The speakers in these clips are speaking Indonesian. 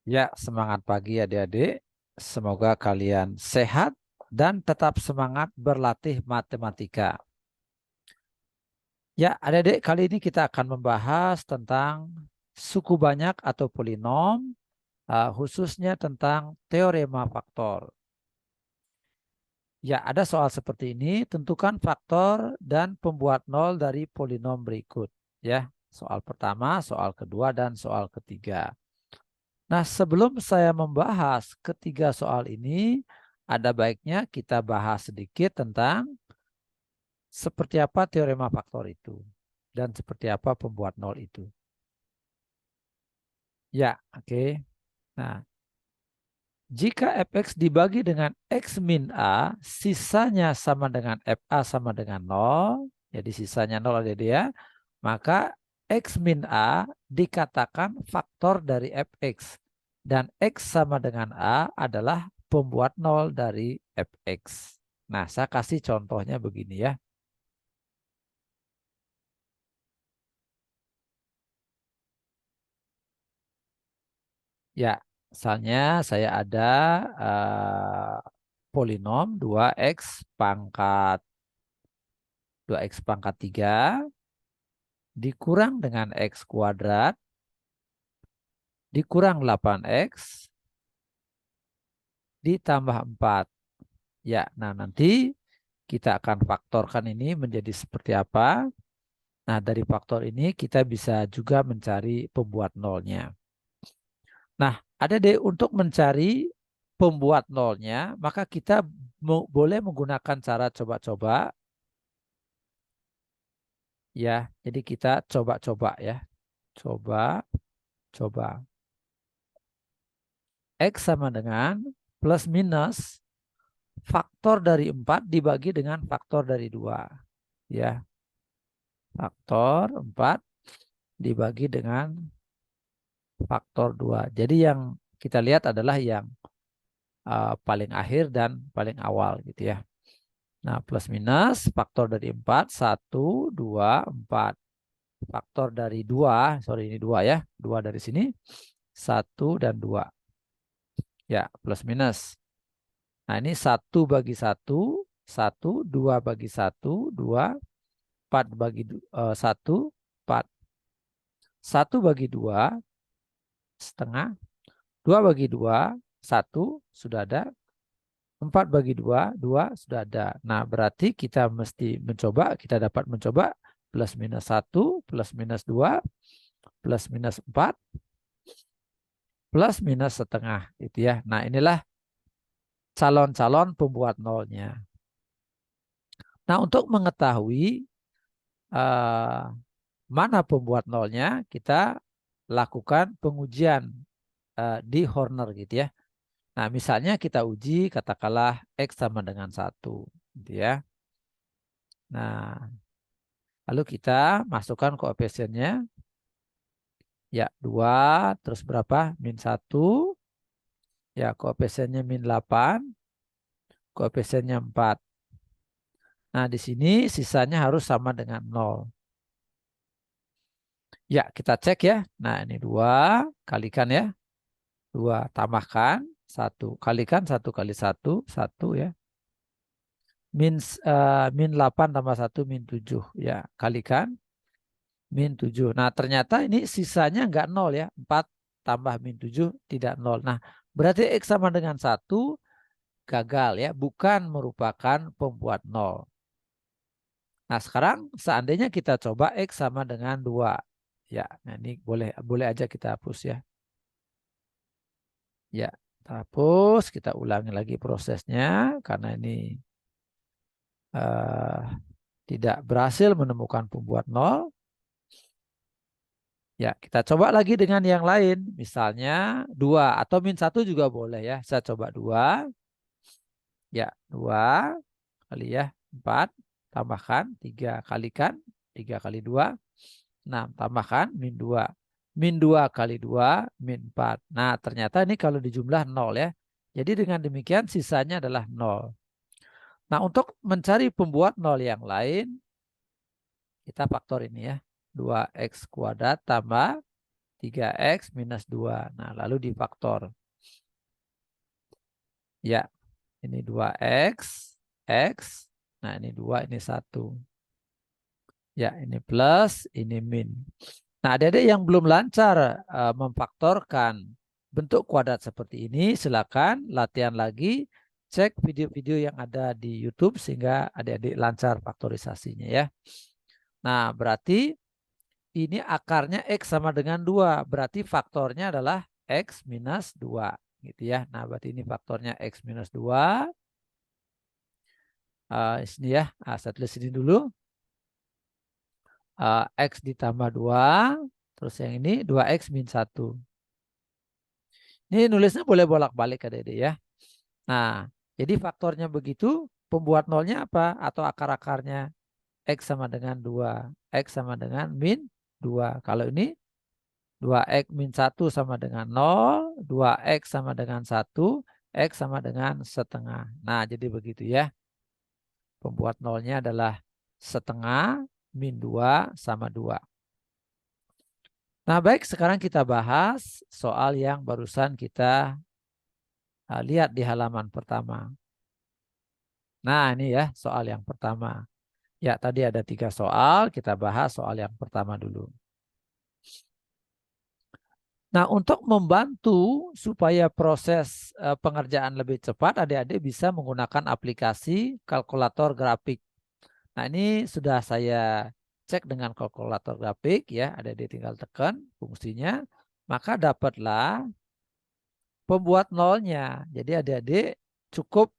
Ya, semangat pagi adik-adik. Semoga kalian sehat dan tetap semangat berlatih matematika. Ya, adik-adik, kali ini kita akan membahas tentang suku banyak atau polinom, khususnya tentang teorema faktor. Ya, ada soal seperti ini. Tentukan faktor dan pembuat nol dari polinom berikut. Ya, soal pertama, soal kedua, dan soal ketiga. Nah, sebelum saya membahas ketiga soal ini, ada baiknya kita bahas sedikit tentang seperti apa teorema faktor itu dan seperti apa pembuat nol itu. Ya, oke. Nah, jika fx dibagi dengan x min a, sisanya sama dengan fa sama dengan 0, jadi sisanya 0 ada dia, maka x min a dikatakan faktor dari fx. Dan x sama dengan a adalah pembuat 0 dari fx. Nah, saya kasih contohnya begini ya. Ya, misalnya saya ada polinom 2x pangkat 3 dikurang dengan x kuadrat dikurang 8x ditambah 4. Ya, nah nanti kita akan faktorkan ini menjadi seperti apa. Nah, dari faktor ini kita bisa juga mencari pembuat nolnya. Nah, ada deh untuk mencari pembuat nolnya, maka kita boleh menggunakan cara coba-coba. Ya, jadi kita coba-coba ya. Coba, coba. X sama dengan plus minus faktor dari 4 dibagi dengan faktor dari 2. Ya, faktor 4 dibagi dengan faktor 2. Jadi yang kita lihat adalah yang paling akhir dan paling awal gitu ya. Nah, plus minus faktor dari 4, 1, 2, 4. Faktor dari 2, sorry ini 2 ya. 2 dari sini, 1 dan 2. Ya, plus minus. Nah, ini 1 bagi 1, 1, 2 bagi 1, 2, 4 bagi 1, 4. 1 bagi 2, setengah. 2 bagi 2, 1, sudah ada. 4 bagi 2, 2 sudah ada. Nah, berarti kita mesti mencoba, kita dapat mencoba plus minus 1, plus minus 2, plus minus 4, plus minus setengah. Gitu ya. Nah, inilah calon-calon pembuat nolnya. Nah, untuk mengetahui mana pembuat nolnya, kita lakukan pengujian di Horner gitu ya. Nah, misalnya kita uji katakanlah X sama dengan 1 gitu ya. Nah, lalu kita masukkan koefisiennya. Ya, 2 terus berapa? Min 1. Ya, koefisiennya min 8. Koefisiennya 4. Nah, di sini sisanya harus sama dengan 0. Ya, kita cek ya. Nah, ini 2 kalikan ya. 2 tambahkan 1. Kalikan 1 kali 1. 1 ya. Min 8 tambah 1 min 7. Ya, kalikan min 7. Nah, ternyata ini sisanya enggak 0 ya. 4 tambah min 7 tidak 0. Nah, berarti X sama dengan 1 gagal ya. Bukan merupakan pembuat 0. Nah, sekarang seandainya kita coba X sama dengan 2. Ya, nah ini boleh aja kita hapus ya. Ya, kita hapus. Kita ulangi lagi prosesnya. Karena ini tidak berhasil menemukan pembuat 0. Ya, kita coba lagi dengan yang lain. Misalnya 2 atau min 1 juga boleh ya. Saya coba 2. Ya, 2 kali ya 4. Tambahkan 3 kalikan. 3 kali 2. 6. Tambahkan min 2. Min 2 kali 2 min 4. Nah, ternyata ini kalau dijumlah 0 ya. Jadi dengan demikian sisanya adalah 0. Nah, untuk mencari pembuat 0 yang lain, kita faktor ini ya. 2x kuadrat tambah 3x minus 2. Nah, lalu difaktor. Ya, ini 2x, x. Nah, ini 2, ini 1. Ya, ini plus, ini min. Nah, adik-adik yang belum lancar memfaktorkan bentuk kuadrat seperti ini, silakan latihan lagi, cek video-video yang ada di YouTube sehingga adik-adik lancar faktorisasinya ya. Nah, berarti ini akarnya X sama dengan 2. Berarti faktornya adalah X minus 2. Gitu ya. Nah, berarti ini faktornya X minus 2. Ini ya, saya tulis ini dulu. X ditambah 2. Terus yang ini 2X min 1. Ini nulisnya boleh bolak-balik adik-adik ya. Nah, jadi faktornya begitu. Pembuat nolnya apa? Atau akar-akarnya X sama dengan 2. X sama dengan min 2. Kalau ini 2x min 1 sama dengan 0, 2x sama dengan 1, x sama dengan setengah. Nah, jadi begitu ya. Pembuat nolnya adalah setengah min 2 sama 2. Nah, baik, sekarang kita bahas soal yang barusan kita lihat di halaman pertama. Nah, ini ya soal yang pertama. Ya, tadi ada 3 soal, kita bahas soal yang pertama dulu. Nah, untuk membantu supaya proses pengerjaan lebih cepat, adik-adik bisa menggunakan aplikasi kalkulator grafik. Nah, ini sudah saya cek dengan kalkulator grafik ya, adik-adik tinggal tekan fungsinya, maka dapatlah pembuat nolnya. Jadi adik-adik cukup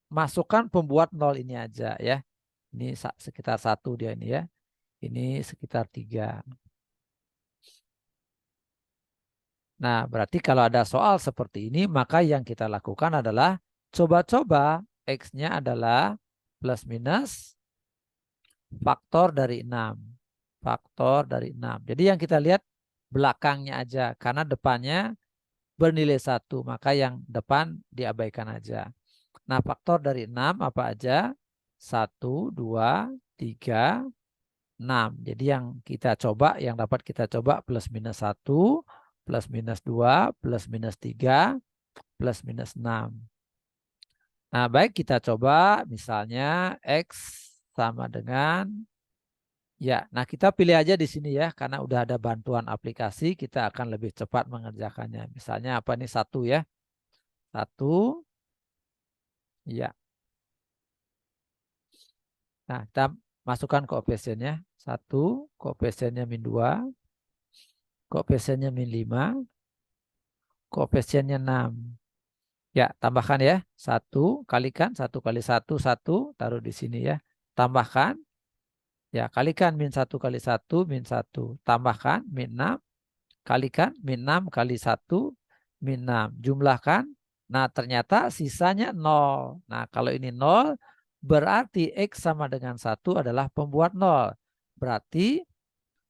masukkan pembuat nol ini aja ya. Ini sekitar 1 dia ini ya. Ini sekitar 3. Nah, berarti kalau ada soal seperti ini, maka yang kita lakukan adalah coba-coba X-nya adalah plus minus faktor dari 6. Faktor dari 6. Jadi yang kita lihat belakangnya aja, karena depannya bernilai 1, maka yang depan diabaikan aja. Nah, faktor dari 6 apa aja? 1, 2, 3, 6. Jadi yang kita coba, yang dapat kita coba plus minus 1, plus minus 2, plus minus 3, plus minus 6. Nah, baik kita coba misalnya X sama dengan, ya, nah kita pilih aja di sini ya, karena udah ada bantuan aplikasi, kita akan lebih cepat mengerjakannya. Misalnya apa nih 1 ya, 1, ya. Nah, kita masukkan koefisiennya, 1, koefisiennya min 2, koefisiennya min 5, koefisiennya 6. Ya, tambahkan ya. 1 kalikan 1 kali 1, 1. Taruh di sini ya. Tambahkan. Ya, kalikan min 1 kali 1, min 1. Tambahkan min 6. Kalikan min 6 kali 1, min 6. Jumlahkan. Nah, ternyata sisanya 0. Nah, kalau ini 0, berarti X sama dengan 1 adalah pembuat 0. Berarti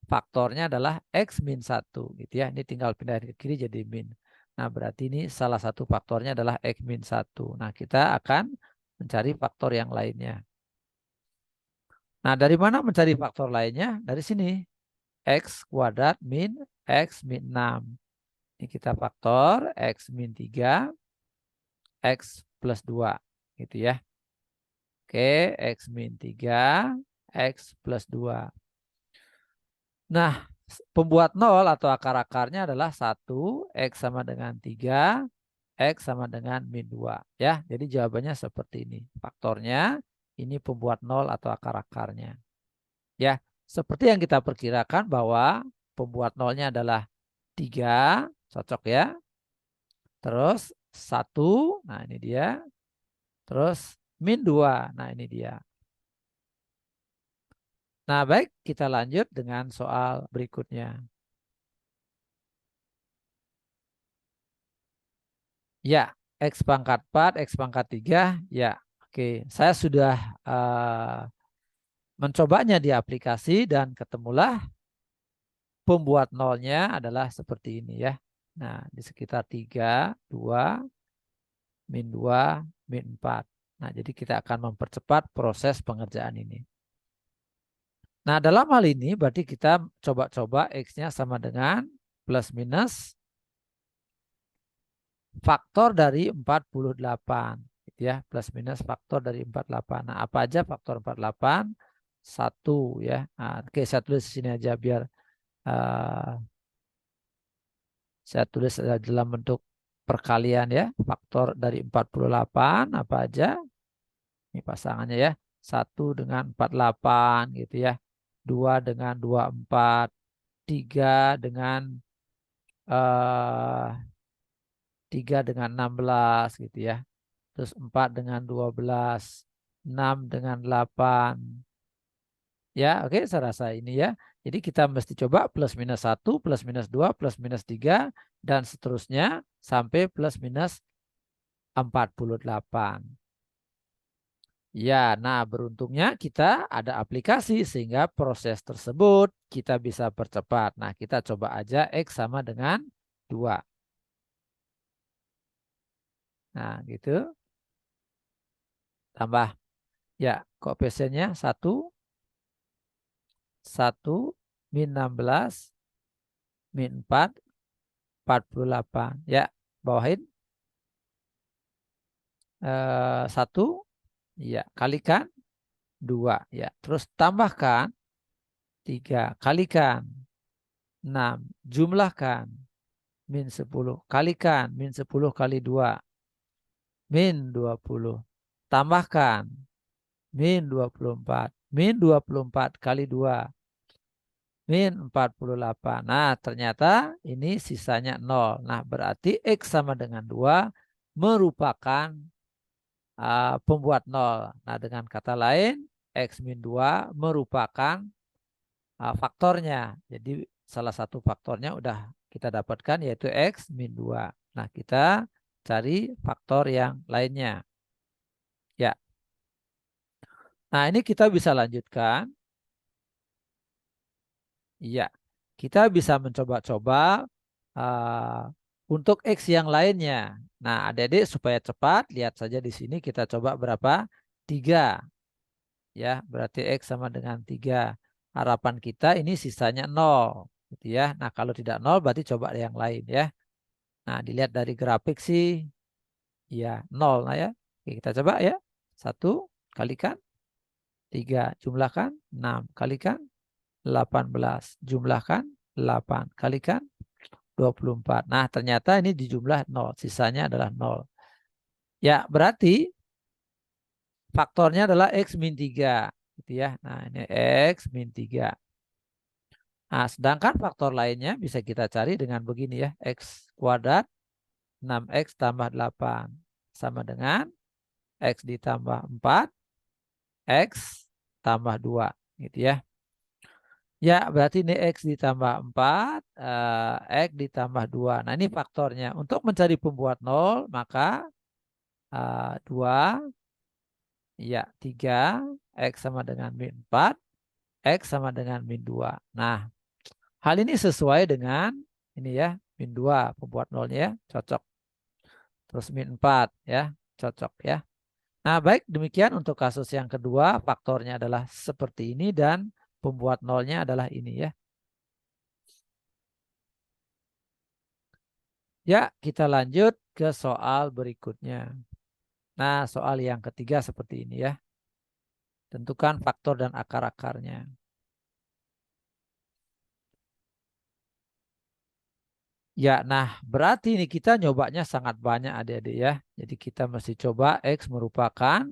faktornya adalah X min 1. Gitu ya. Ini tinggal pindah ke kiri jadi min. Nah, berarti ini salah satu faktornya adalah X min 1. Nah, kita akan mencari faktor yang lainnya. Nah, dari mana mencari faktor lainnya? Dari sini. X kuadrat min X min 6. Ini kita faktor X min 3, X plus 2. Gitu ya. Oke, X min 3, X plus 2. Nah, pembuat 0 atau akar-akarnya adalah 1, X sama dengan 3, X sama dengan min 2. Ya, jadi jawabannya seperti ini. Faktornya ini pembuat 0 atau akar-akarnya. Ya, seperti yang kita perkirakan bahwa pembuat nolnya adalah 3, cocok ya. Terus 1, nah ini dia. Terus min 2, nah ini dia. Nah, baik, kita lanjut dengan soal berikutnya. Ya, X pangkat 4, X pangkat 3, ya. Oke, saya sudah mencobanya di aplikasi dan ketemulah pembuat nolnya adalah seperti ini ya. Nah, di sekitar 3, 2, min 2, min 4. Nah, jadi kita akan mempercepat proses pengerjaan ini. Nah, dalam hal ini berarti kita coba-coba X-nya sama dengan plus minus faktor dari 48 gitu ya, plus minus faktor dari 48. Nah, apa aja faktor 48? 1 ya. Nah, oke, saya tulis di sini aja biar saya tulis dalam bentuk perkalian ya. Faktor dari 48 apa aja? Ini pasangannya ya. 1 dengan 48 gitu ya. 2 dengan 24, 3 dengan 3 dengan 16 gitu ya. Terus 4 dengan 12, 6 dengan 8. Ya, oke, saya rasa ini ya. Jadi kita mesti coba plus minus 1, plus minus 2, plus minus 3, dan seterusnya sampai plus minus 48. Ya, nah beruntungnya kita ada aplikasi sehingga proses tersebut kita bisa percepat. Nah, kita coba aja X sama dengan 2. Nah, gitu. Tambah. Ya, koefisiennya 1, 1, min 16, min 4, 48. Ya, bawahin. 1, ya, kalikan 2. Ya, terus tambahkan 3, kalikan 6, jumlahkan min 10, kalikan min 10 kali 2, min 20, tambahkan min 24, min 24 kali 2, min 48. Nah, ternyata ini sisanya 0. Nah, berarti X sama dengan 2 merupakan pembuat 0. Nah, dengan kata lain, X min 2 merupakan faktornya. Jadi, salah satu faktornya udah kita dapatkan yaitu X min 2. Nah, kita cari faktor yang lainnya. Ya. Nah, ini kita bisa lanjutkan. Iya, kita bisa mencoba-coba untuk X yang lainnya. Nah, adik-adik supaya cepat, lihat saja di sini kita coba berapa? 3. Ya, berarti X sama dengan 3. Harapan kita ini sisanya 0. Gitu ya. Nah, kalau tidak 0 berarti coba yang lain ya. Nah, dilihat dari grafik sih, ya 0. Nah ya, oke, kita coba ya. 1 kalikan 3, jumlahkan 6, kalikan 18, jumlahkan 8, kalikan 24. Nah, ternyata ini dijumlah 0, sisanya adalah 0. Ya, berarti faktornya adalah X min 3. Gitu ya. Nah, ini X min 3. Nah, sedangkan faktor lainnya bisa kita cari dengan begini ya. X kuadrat 6X tambah 8 sama dengan X ditambah 4, X tambah 2. Gitu ya. Ya, berarti ini X ditambah 4, X ditambah 2. Nah, ini faktornya. Untuk mencari pembuat 0, maka 2, ya 3, X sama dengan min 4, X sama dengan min 2. Nah, hal ini sesuai dengan ini ya, min 2, pembuat 0-nya ya, cocok. Terus min 4 ya, cocok ya. Nah, baik, demikian untuk kasus yang kedua, faktornya adalah seperti ini dan pembuat 0-nya adalah ini ya. Ya, kita lanjut ke soal berikutnya. Nah, soal yang ketiga seperti ini ya. Tentukan faktor dan akar-akarnya. Ya, nah berarti ini kita nyobanya sangat banyak adik-adik ya. Jadi kita mesti coba X merupakan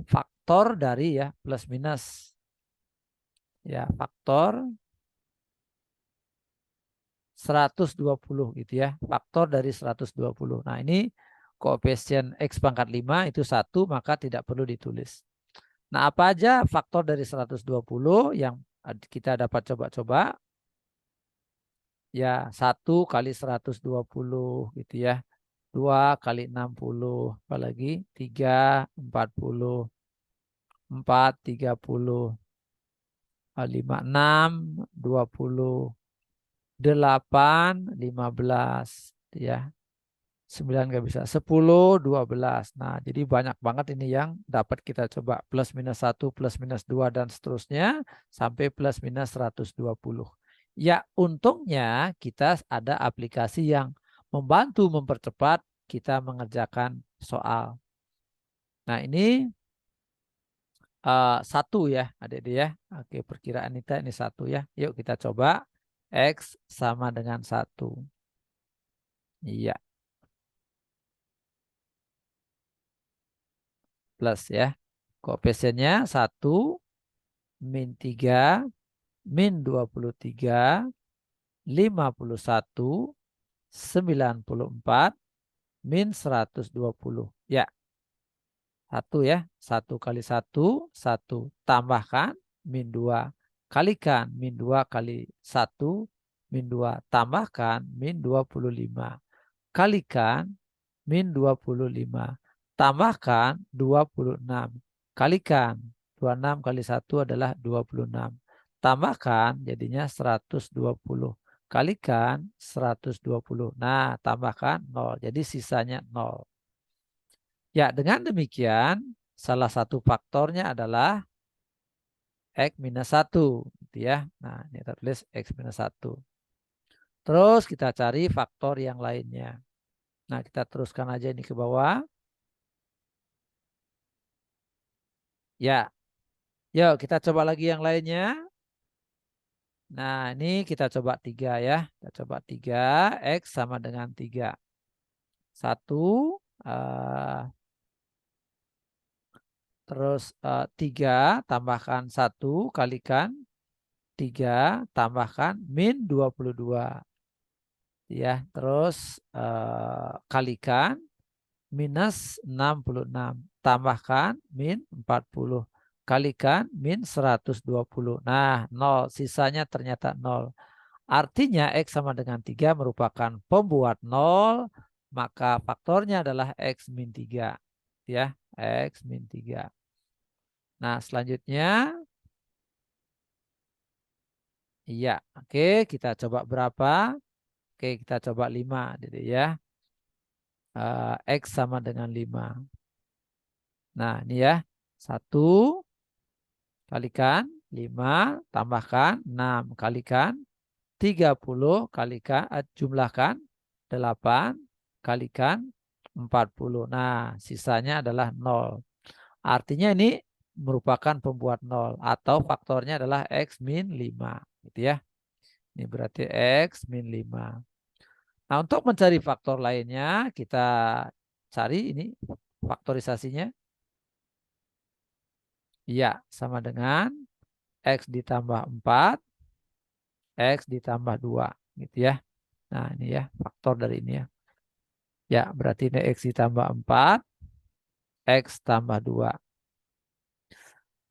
faktor dari ya plus minus. Ya, faktor 120 gitu ya. Faktor dari 120. Nah, ini koefisien X pangkat 5 itu 1, maka tidak perlu ditulis. Nah, apa aja faktor dari 120 yang kita dapat coba-coba? Ya, 1 kali 120 gitu ya. 2 kali 60, apalagi 3, 40, 4, 30, 5, 6, 20, 8, 15, ya. 9 nggak bisa, 10, 12. Nah, jadi banyak banget ini yang dapat kita coba. Plus minus 1, plus minus 2, dan seterusnya sampai plus minus 120. Ya, untungnya kita ada aplikasi yang membantu mempercepat kita mengerjakan soal. Nah, ini satu ya, adik-adik ya. Oke, perkiraan kita ini satu ya. Yuk kita coba X sama dengan 1. Iya, plus ya. Koefisiennya 1, min 3, min 23, 51, 94, min 120. Ya, 1 ya. 1 kali 1, 1. Tambahkan, min 2. Kalikan, min 2 kali 1, min 2. Tambahkan, min 25. Kalikan, min 25. Tambahkan, 26. Kalikan, 26 kali 1 adalah 26. Tambahkan, jadinya 120. Kalikan 120. Nah, tambahkan 0. Jadi sisanya 0. Ya, dengan demikian salah satu faktornya adalah X minus 1. Gitu ya. Nah, ini tertulis X minus 1. Terus kita cari faktor yang lainnya. Nah, kita teruskan aja ini ke bawah. Ya, yuk kita coba lagi yang lainnya. Nah, ini kita coba 3 ya. Kita coba 3, X sama dengan 3. 1, terus 3 tambahkan 1 kalikan 3 tambahkan min 22. Ya, terus kalikan minus 66. Tambahkan min 40. Kalikan min 120. Nah, 0. Sisanya ternyata 0. Artinya X sama dengan 3 merupakan pembuat 0. Maka faktornya adalah X min 3. Ya, X min 3. Nah, selanjutnya. Iya, oke, kita coba berapa? Oke, kita coba 5, jadi ya. X sama dengan 5. Nah, ini ya. 1 kalikan 5 tambahkan 6 kalikan 30 kalikan jumlahkan 8 kalikan 40. Nah, sisanya adalah 0. Artinya ini merupakan pembuat 0 atau faktornya adalah X min 5. Gitu ya. Ini berarti X min 5. Nah, untuk mencari faktor lainnya, kita cari ini faktorisasinya. Iya, sama dengan X ditambah 4, X ditambah 2. Gitu ya. Nah, ini ya faktor dari ini ya. Ya, berarti ini X ditambah 4, X tambah 2.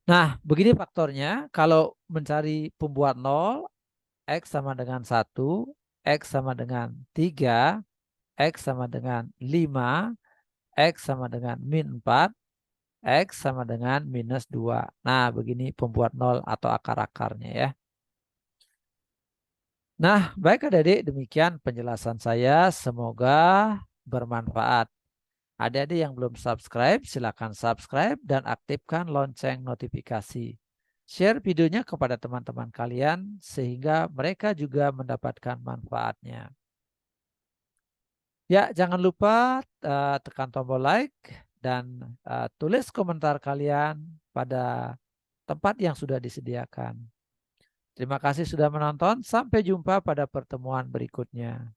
Nah, begini faktornya. Kalau mencari pembuat 0, X sama dengan 1, X sama dengan 3, X sama dengan 5, X sama dengan min 4, X sama dengan minus 2. Nah, begini pembuat 0 atau akar-akarnya ya. Nah, baik adik-adik, demikian penjelasan saya. Semoga bermanfaat. Adik-adik yang belum subscribe, silakan subscribe dan aktifkan lonceng notifikasi. Share videonya kepada teman-teman kalian sehingga mereka juga mendapatkan manfaatnya. Ya, jangan lupa tekan tombol like dan tulis komentar kalian pada tempat yang sudah disediakan. Terima kasih sudah menonton. Sampai jumpa pada pertemuan berikutnya.